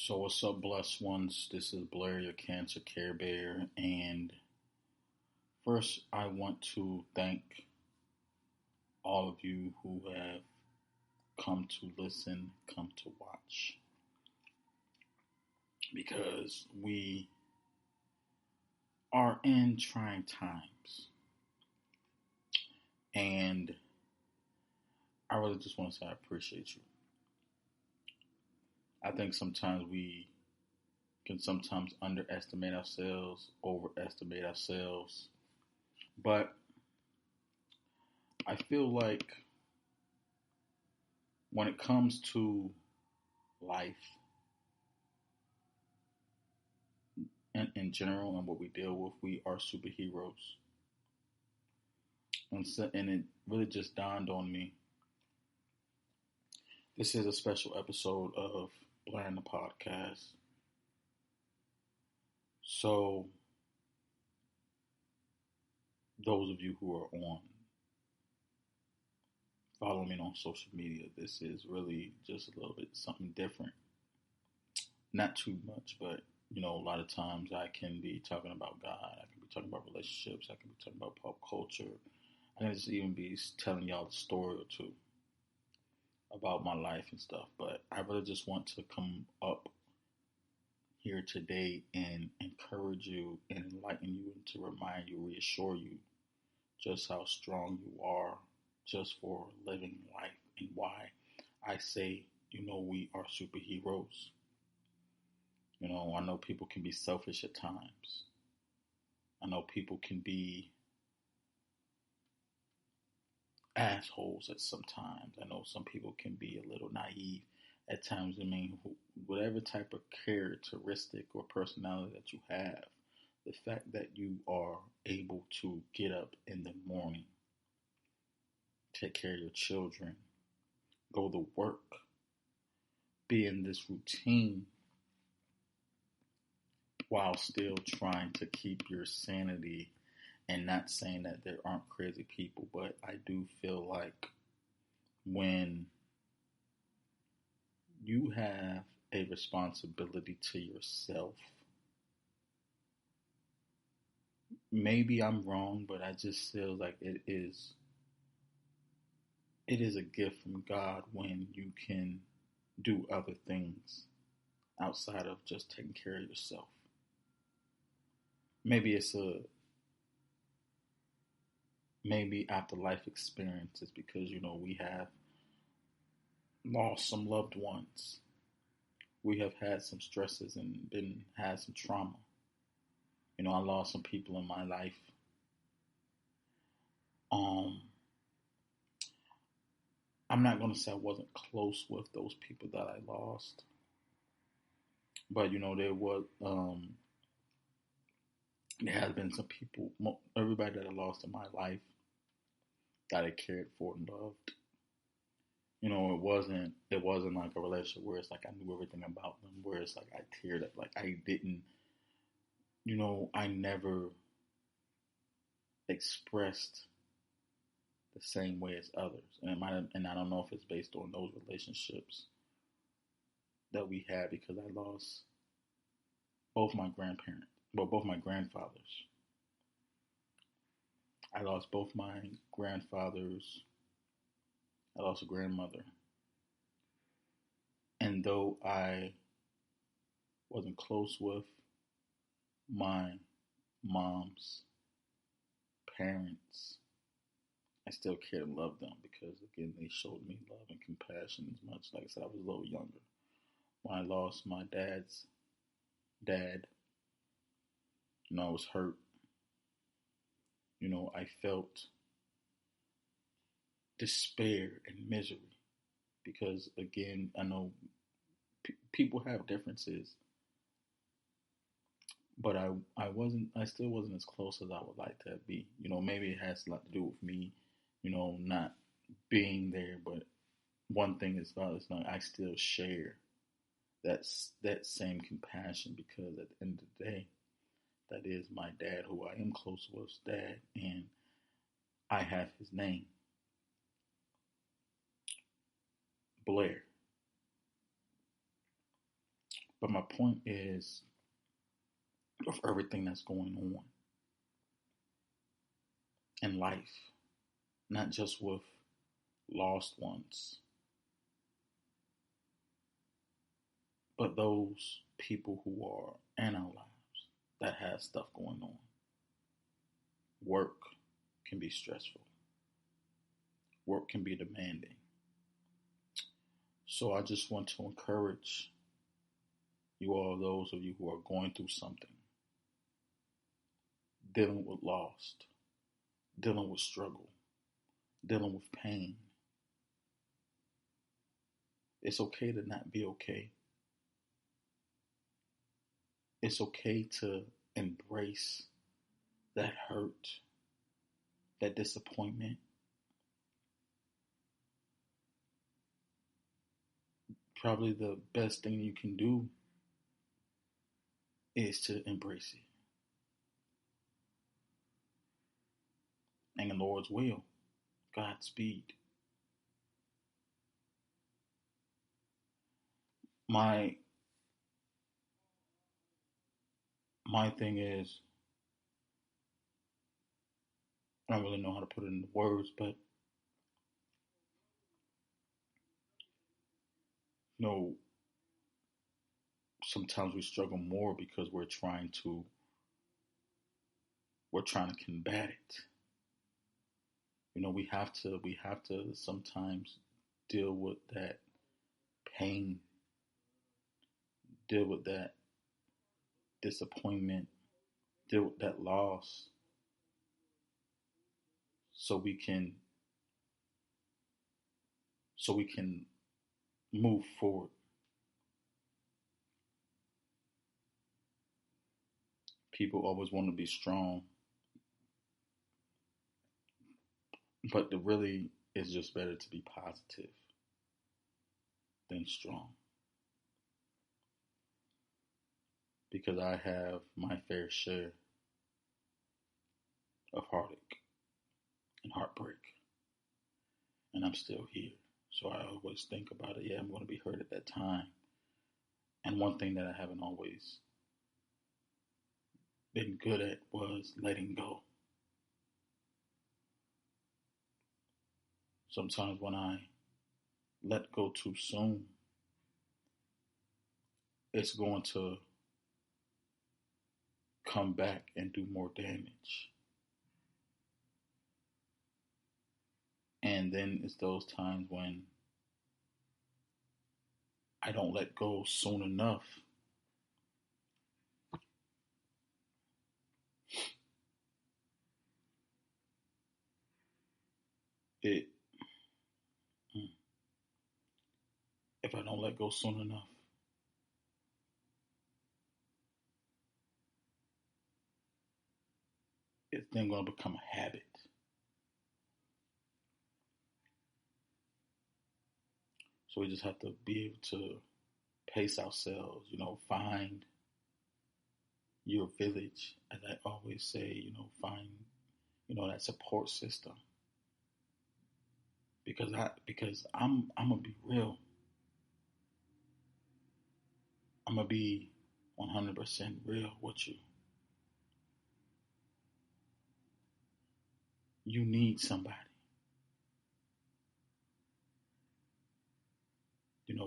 So, what's up, blessed ones? This is Blair, your Cancer Care Bear. And first, I want to thank all of you who have come to listen, come to watch, because we are in trying times. And I really just want to say I appreciate you. I think sometimes we can sometimes underestimate ourselves, overestimate ourselves, but I feel like when it comes to life in general and what we deal with, we are superheroes. And it really just dawned on me. This is a special episode of Blind the Podcast. So, those of you who are on, follow me on social media. This is really just a little bit something different. Not too much, but a lot of times I can be talking about God. I can be talking about relationships. I can be talking about pop culture. I can just even be telling y'all a story or two about my life and stuff. But I really just want to come up here today and encourage you and enlighten you and to remind you, reassure you just how strong you are just for living life and why I say, we are superheroes. I know people can be selfish at times. I know people can be assholes at some times. I know some people can be a little naive at times. I mean, whatever type of characteristic or personality that you have, the fact that you are able to get up in the morning, take care of your children, go to work, be in this routine while still trying to keep your sanity, and not saying that there aren't crazy people, but I do feel like when you have a responsibility to yourself, maybe I'm wrong, but I just feel like it is a gift from God when you can do other things outside of just taking care of yourself. Maybe maybe after life experiences, because we have lost some loved ones. We have had some stresses and had some trauma. I lost some people in my life. I'm not going to say I wasn't close with those people that I lost, but there has been some people, everybody that I lost in my life that I cared for and loved. It wasn't like a relationship where it's like I knew everything about them, where it's like I teared up, like I didn't, I never expressed the same way as others, and I don't know if it's based on those relationships that we had, because I lost both my grandparents, well, both my grandfathers. I lost both my grandfathers. I lost a grandmother. And though I wasn't close with my mom's parents, I still cared and loved them because, again, they showed me love and compassion as much. Like I said, I was a little younger. When I lost my dad's dad, I was hurt. I felt despair and misery because, again, I know people have differences, but I still wasn't as close as I would like to be. Maybe it has a lot to do with me, not being there. But one thing is about it's not. I still share that same compassion, because at the end of the day, that is my dad, who I am close with, dad, and I have his name, Blair. But my point is, of everything that's going on in life, not just with lost ones, but those people who are in our lives that have stuff going on. Work can be stressful. Work can be demanding. So I just want to encourage you all, those of you who are going through something, dealing with loss, dealing with struggle, dealing with pain. It's okay to not be okay. It's okay to embrace that hurt, that disappointment. Probably the best thing you can do is to embrace it. And in the Lord's will, Godspeed. My my thing is, I don't really know how to put it into words, but you know, sometimes we struggle more because we're trying to combat it. You know, we have to sometimes deal with that pain, deal with that disappointment, deal with that loss, so we can move forward. People always want to be strong, but it really is just better to be positive than strong. Because I have my fair share of heartache and heartbreak, and I'm still here. So I always think about it. Yeah, I'm going to be hurt at that time. And one thing that I haven't always been good at was letting go. Sometimes when I let go too soon, it's going to come back and do more damage. And then it's those times when I don't let go soon enough. It If I don't let go soon enough, it's then going to become a habit. So we just have to be able to pace ourselves, find your village, as I always say, find, that support system. Because I'm gonna be real. I'm gonna be 100% real with you. You need somebody.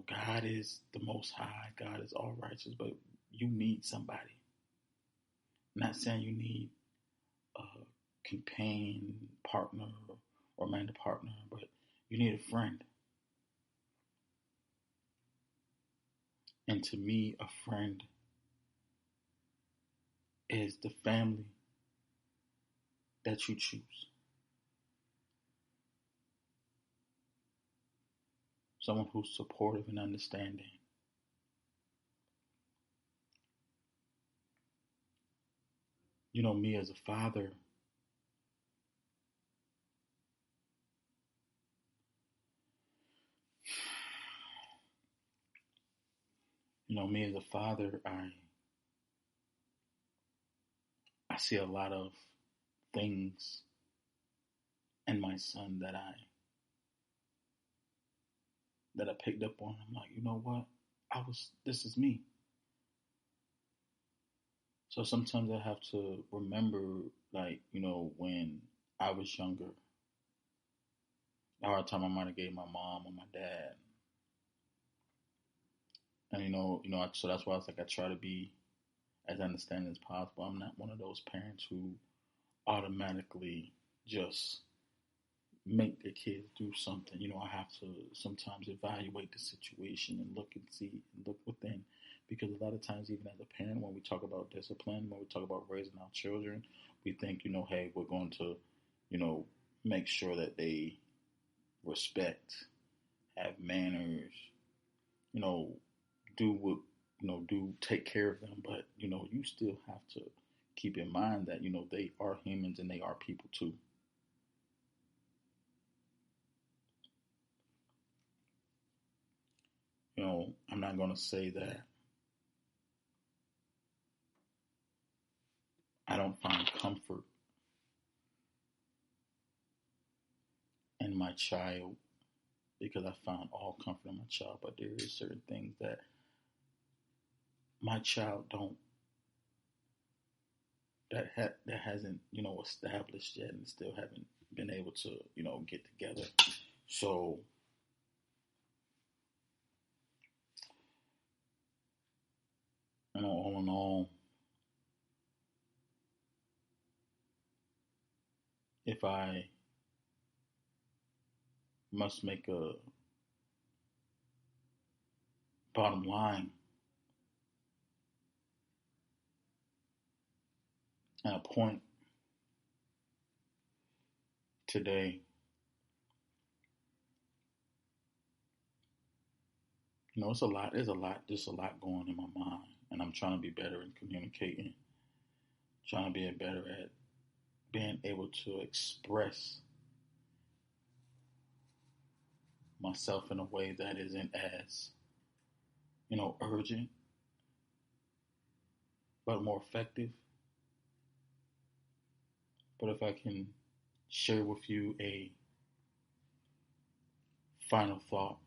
God is the most high, God is all righteous, but you need somebody. I'm not saying you need a companion partner or romantic partner, but you need a friend. And to me, a friend is the family that you choose. Someone who's supportive and understanding. Me as a father, me as a father, I see a lot of things in my son that I picked up on. I'm like, you know what? This is me. So sometimes I have to remember, like, when I was younger, the hard time I might have gave my mom or my dad. And so that's why it's like I try to be as understanding as possible. I'm not one of those parents who automatically just make their kids do something. I have to sometimes evaluate the situation and look and see and look within. Because a lot of times, even as a parent, when we talk about discipline, when we talk about raising our children, we think, hey, we're going to, make sure that they respect, have manners, you know, do what, do take care of them. But, you still have to keep in mind that, they are humans and they are people too. I'm not going to say that I don't find comfort in my child because I found all comfort in my child, but there is certain things that my child don't that hasn't established yet and still haven't been able to get together. So all in all, if I must make a bottom line and a point today, it's a lot. There's a lot going in my mind, and I'm trying to be better in communicating, trying to be better at being able to express myself in a way that isn't as, urgent, but more effective. But if I can share with you a final thought,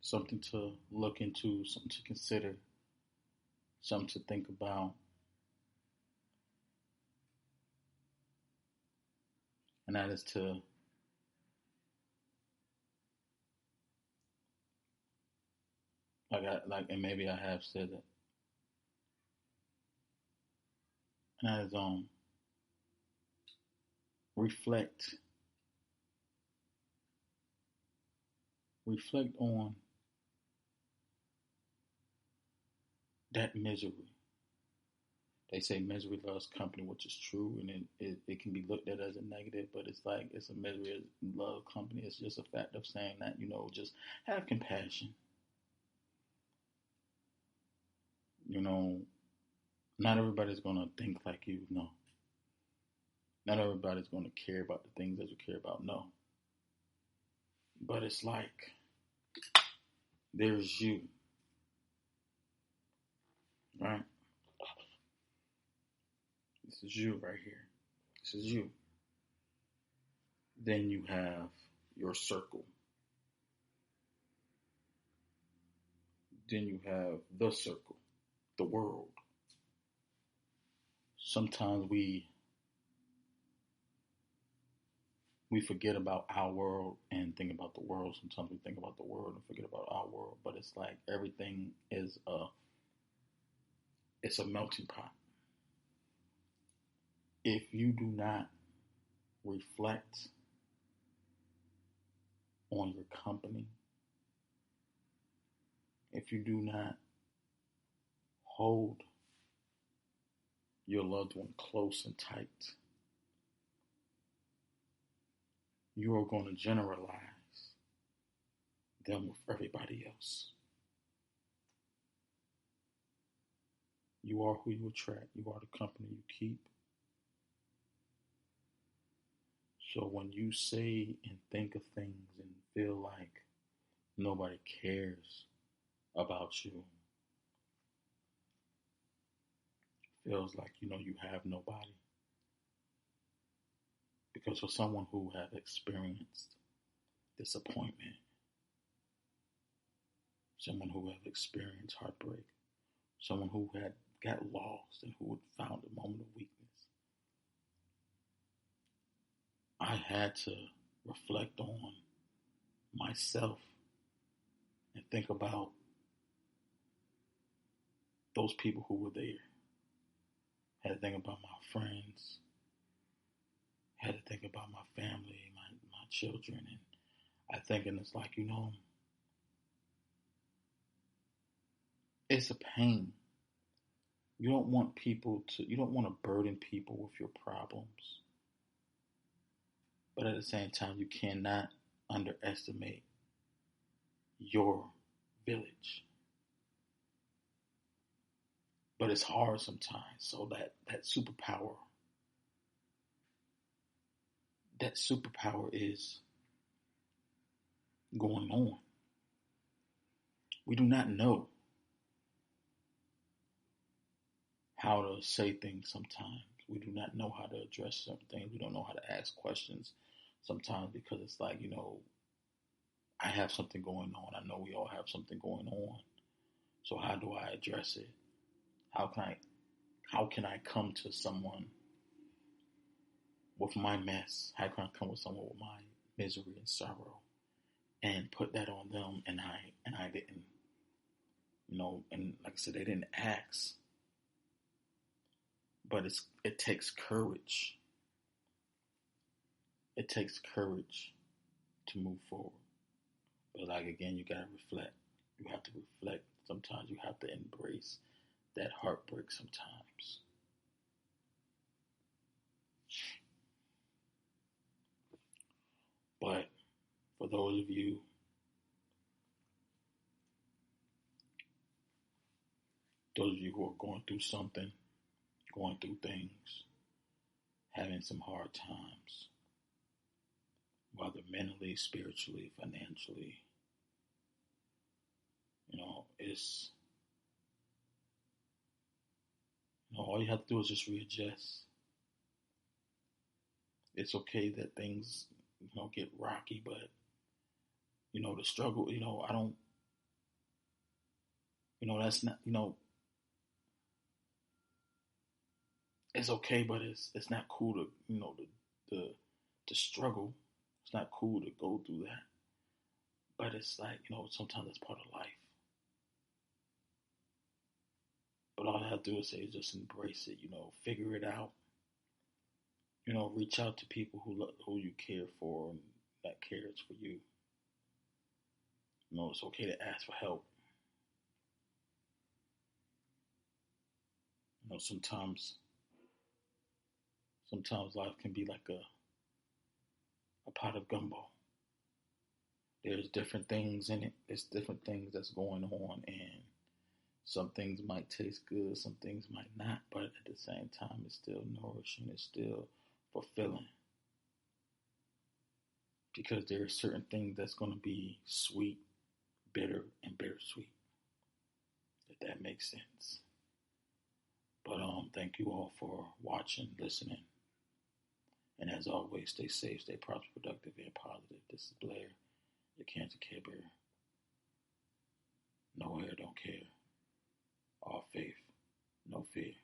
something to look into, something to consider, something to think about, and that is to and maybe I have said it, and that is reflect, reflect on that misery. They say misery loves company, which is true, and it can be looked at as a negative, but it's like it's a misery love company. It's just a fact of saying that, just have compassion. You know, not everybody's going to think like you, no. Not everybody's going to care about the things that you care about, no. But it's like there's you, right? This is you right here. This is you. Then you have your circle. Then you have the circle, the world. Sometimes we forget about our world and think about the world. Sometimes we think about the world and forget about our world. But it's like everything is it's a melting pot. If you do not reflect on your company, if you do not hold your loved one close and tight, you are going to generalize them with everybody else. You are who you attract. You are the company you keep. So when you say and think of things and feel like nobody cares about you, feels like you have nobody. Because for someone who have experienced disappointment, someone who have experienced heartbreak, someone who had got lost and who had found a moment of weakness. I had to reflect on myself and think about those people who were there. Had to think about my friends. Had to think about my family, my children. And I think, and it's like, it's a pain. You don't want to burden people with your problems. But at the same time, you cannot underestimate your village. But it's hard sometimes. So that superpower is going on. We do not know how to say things sometimes. We do not know how to address certain things. We don't know how to ask questions sometimes because it's like, I have something going on. I know we all have something going on. So how do I address it? How can I come to someone with my mess? How can I come with someone with my misery and sorrow and put that on them? And I didn't, and like I said, they didn't ask. But it takes courage. It takes courage to move forward. But like again, you gotta reflect. You have to reflect. Sometimes you have to embrace that heartbreak sometimes. But for those of you who are going through something, going through things, having some hard times, whether mentally, spiritually, financially, it's all you have to do is just readjust. It's okay that things, get rocky, but the struggle, I don't, that's not, it's okay, but it's not cool to, to struggle. It's not cool to go through that. But it's like, sometimes it's part of life. But all I have to do is say is just embrace it, figure it out. Reach out to people who you care for and that cares for you. It's okay to ask for help. Sometimes life can be like a pot of gumbo. There's different things in it. There's different things that's going on, and some things might taste good, some things might not, but at the same time, it's still nourishing. It's still fulfilling. Because there are certain things that's going to be sweet, bitter, and bittersweet. If that makes sense. But thank you all for watching, listening. And as always, stay safe, stay prosperous, productive, and positive. This is Blair, your Cancer Care Bear. No hair, don't care. All faith, no fear.